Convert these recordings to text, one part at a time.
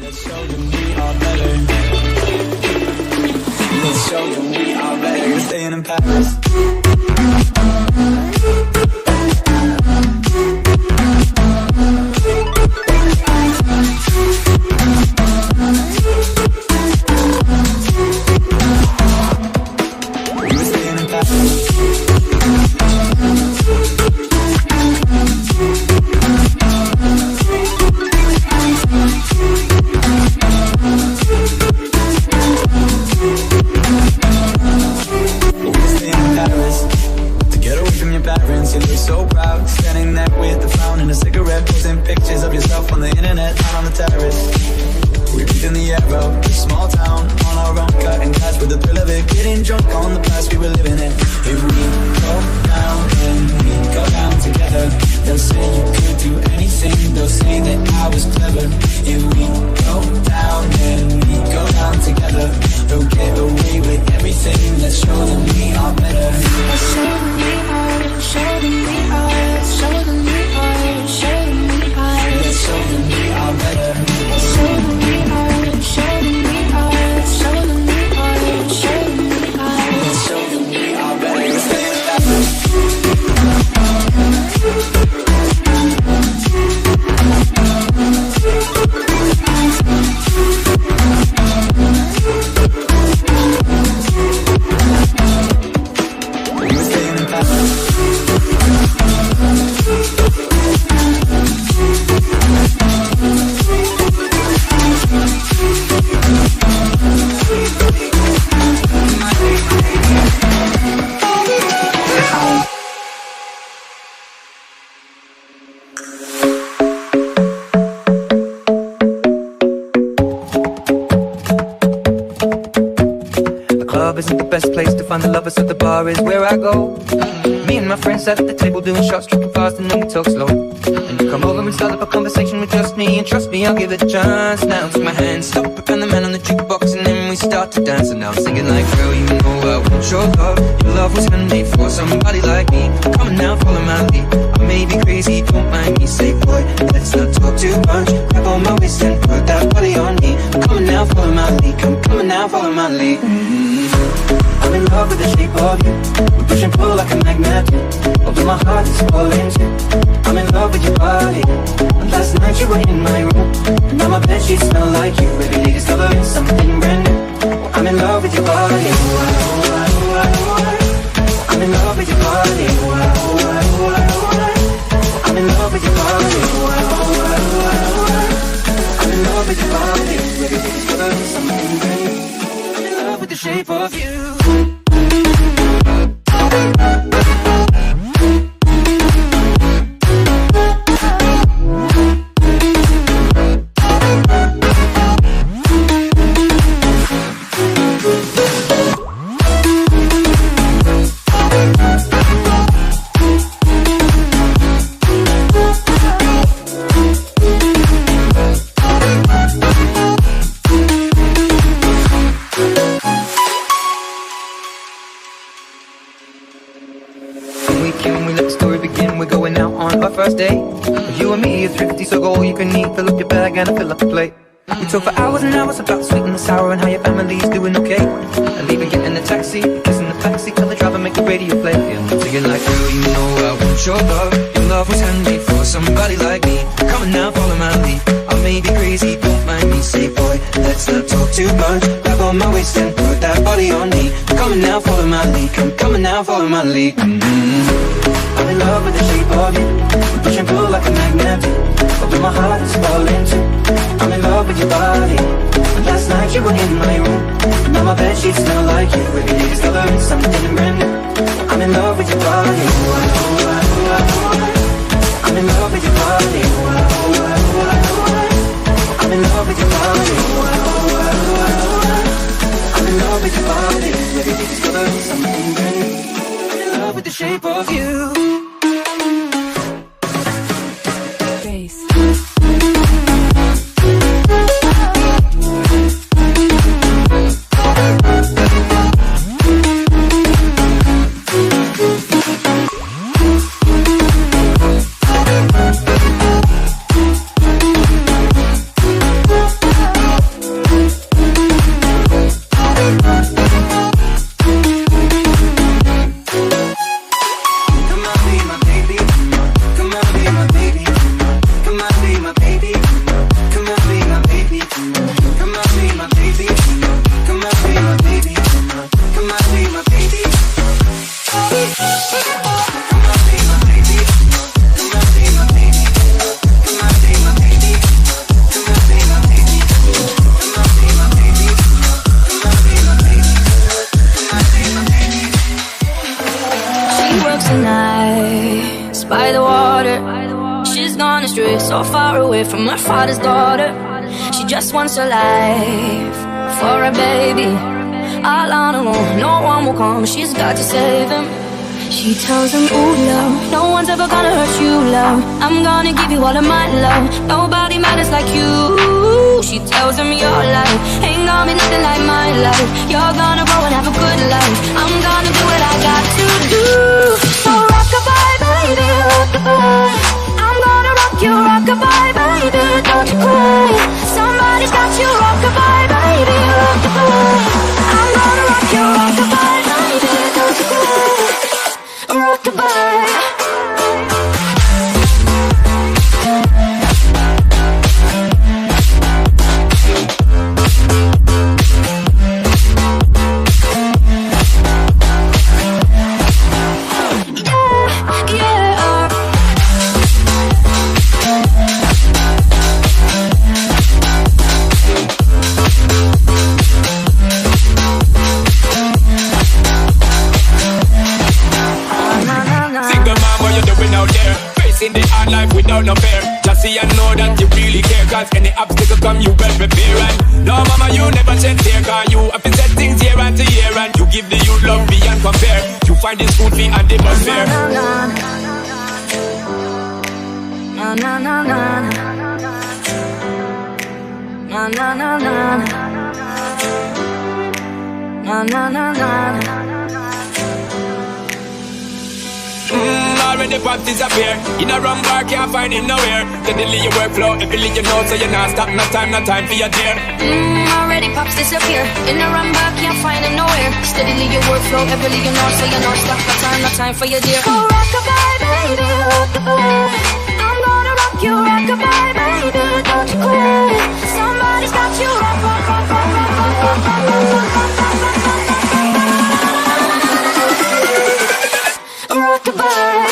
Let's show them we are better. Let's show them we are better. We're staying in Paris. At the table doing shots, tripping fast and then we talk slow. And you come over and start up a conversation with just me. And trust me, I'll give it a chance. Now take my hand, stop it, and the man on the jukebox. And then we start to dance. And now I'm singing like, girl, you know I want your love. Your love was handmade for somebody like me. Come on now, follow my lead. I may be crazy, don't mind me. Say, boy, let's not talk too much. Grab on my waist and put that body on me. Come on now, follow my lead. Come on now, follow my lead. I'm in love with the shape of you. We push and pull like a magnet. Although my heart is falling too. I'm in love with your body. And last night you were in my room. And now my bedsheets smell like you. Every day discovering something brand new. I'm in love with your body. I'm in love with your body. I'm in love with your body. I'm in love with your body. Every day discovering something brand new. I'm in love with the shape of you. And I fill up the plate. We talk for hours and hours about the sweet and the sour and how your family's doing okay. And even getting a taxi, kissing the backseat, tell the driver make the radio play. And I'm singing like, girl, you know I want your love. Your love was handmade for somebody like me. Come on now, follow my lead. I may be crazy, don't mind me. Say, boy, let's not talk too much. Grab on my waist and put that body on me. Come on now, follow my lead. Come on now, follow my lead. I'm in love with the shape of you. We push and pull like a magnet. Although my heart is falling too. I'm in love with your body. And last night you were in my room. And now my bedsheets smell like you. Every day discovering something brand new. I'm in love with your body. I'm in love with your body. I'm in love with your body. I'm in love with your body. Every day discovering something brand new. I'm in love with the shape of you. live so far away from her father's daughter. She just wants her life for a baby. All on her own, no one will come, she's got to save him. She tells him, ooh, love, no one's ever gonna hurt you, love. I'm gonna give you all of my love. Nobody matters like you. She tells him your life ain't gonna be nothing like my life. You're gonna grow and have a good life. I'm gonna do what I got to do. So rock-a-bye, baby, rock-a-bye. I'm gonna rock you, rock-a-bye, baby, don't you cry. Somebody's got you, rock-a-bye, baby, rock-a-bye. I'm gonna rock you, rock-a-bye, baby, don't you cry. Rock-a-bye. Life without no fear. Just see and know that you really care. Cause any obstacle come you well prepare. And no mama you never shed tear. Cause you have to set things year after year. And you give the youth love beyond compare. You find the school fee and the bus fare. Na na na na na na na na na na na. Already pop disappear. In a wrong bar, can't find him nowhere. Steadily your workflow, everything you know, so you're not stop. No time for your dear. Already pops disappear. In a wrong bar, can't find him nowhere. Steadily your workflow, everything you know, so you're not stop. No time for your dear. Oh, rock-a-bye, baby, rock-a-bye. I'm gonna rock you, rock-a-bye, baby, don't you cry. Somebody's got you, rock, rock, rock, rock, rock, rock, rock, rock, rock, rock, rock-a-bye.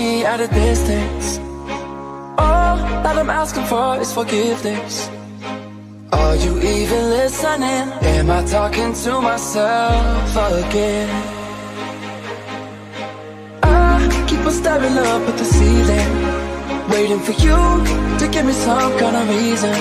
me at a distance. All that I'm asking for is forgiveness. Are you even listening? Am I talking to myself again? I keep on staring up at the ceiling, waiting for you to give me some kind of reason.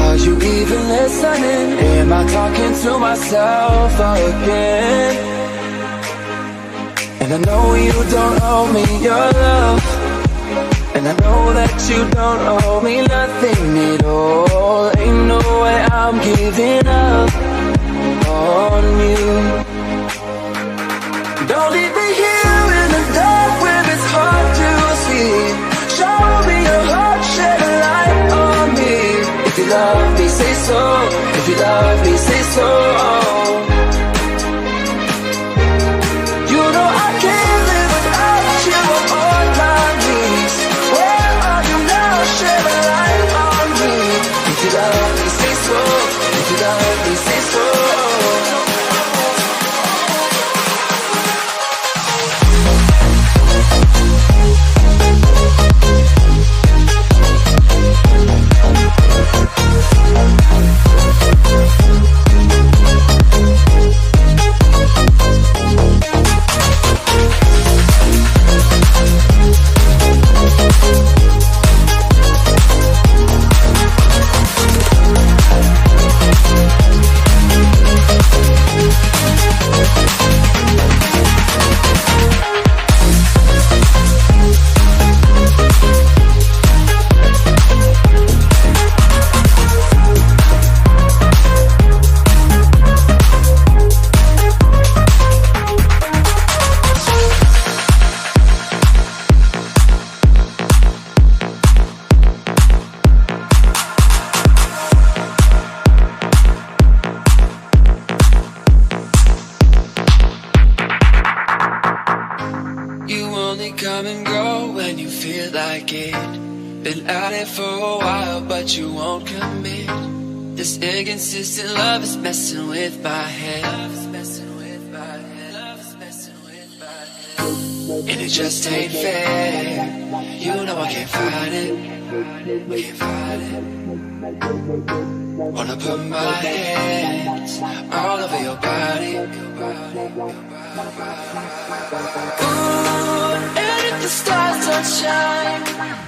Are you even listening? Am I talking to myself again? And I know you don't owe me your love, and I know that you don't owe me nothing at all. Ain't no way I'm giving up on you. Don't leave me here in the dark where it's hard to see. Show me your heart, shed a light on me. If you love me, say so. If you love me, say so. You know I can't live without you on my knees. Where are you now? Shed a light on me. If you love me, say so. If you love me, say so. Come and go when you feel like it. Been at it for a while, but you won't commit. This inconsistent love is messing with my head. And it just ain't fair. You know I can't fight it. Can't fight it. Wanna put my hands all over your body. Ooh, and if the stars don't shine,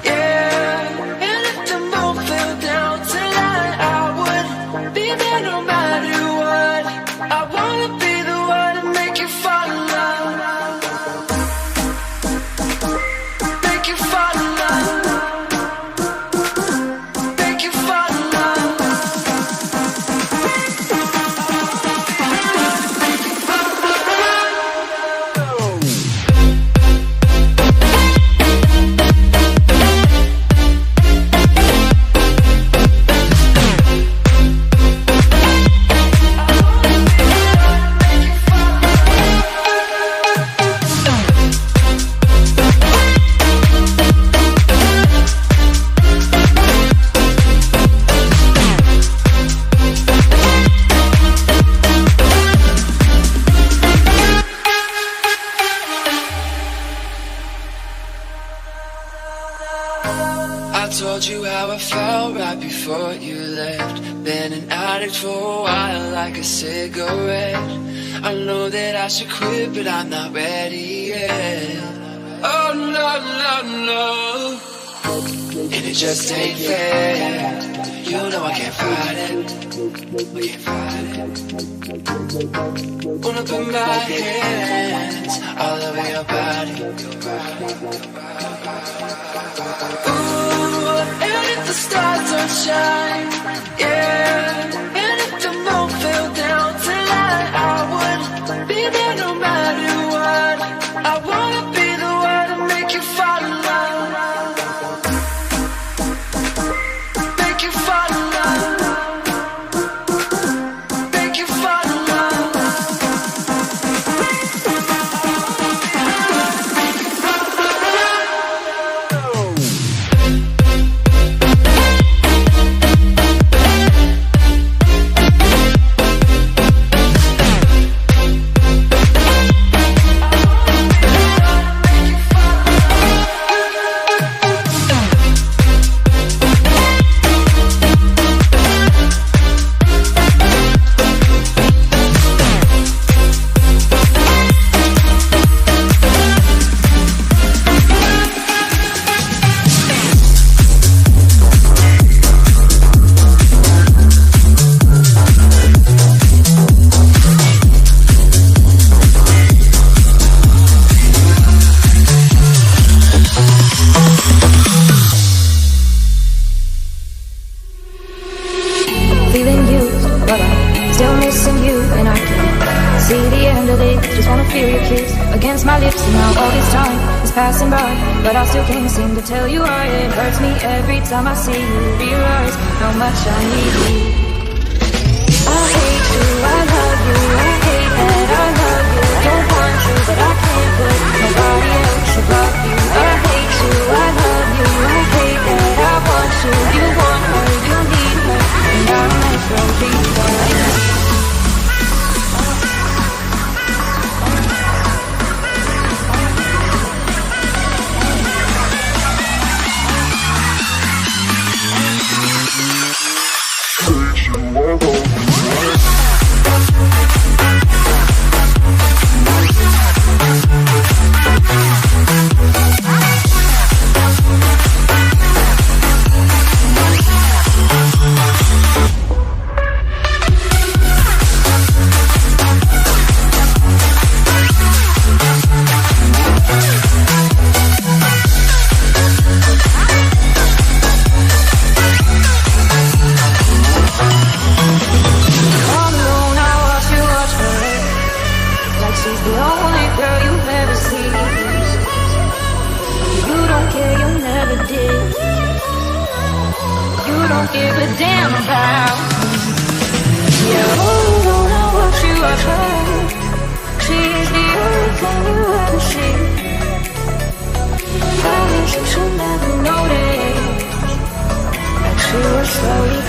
yeah, and if the moon fell down tonight, I would be there no matter what. I wanna be the one to make you fall in love, make you fall in love, make you fall in love. I told you how I felt right before you left. Been an addict for a while, like a cigarette. I know that I should quit, but I'm not ready yet. Oh no, no, no. And it just ain't fair. You know I can't fight it. I can't fight it. Wanna put my hands all over your body. Ooh, and if the stars don't shine, yeah, and if the moon fell down tonight, I would be there no matter what. I wanna be the one to make you fall in love, make you fall in love, make you fall in love. Just wanna feel your kiss against my lips. And now all this time is passing by, but I still can't seem to tell you why. It hurts me every time I see you, realize how much I need you. I hate you, I love you, I hate that I love you. Don't want you, but I can't put nobody else above you. I hate you, I love you, I hate that I want you. You want her, you need her, and I'll never be one. Give a damn about me. Yeah, oh, I watch you, I try. She's the only thing you ever see. I wish you should never notice that you were slowly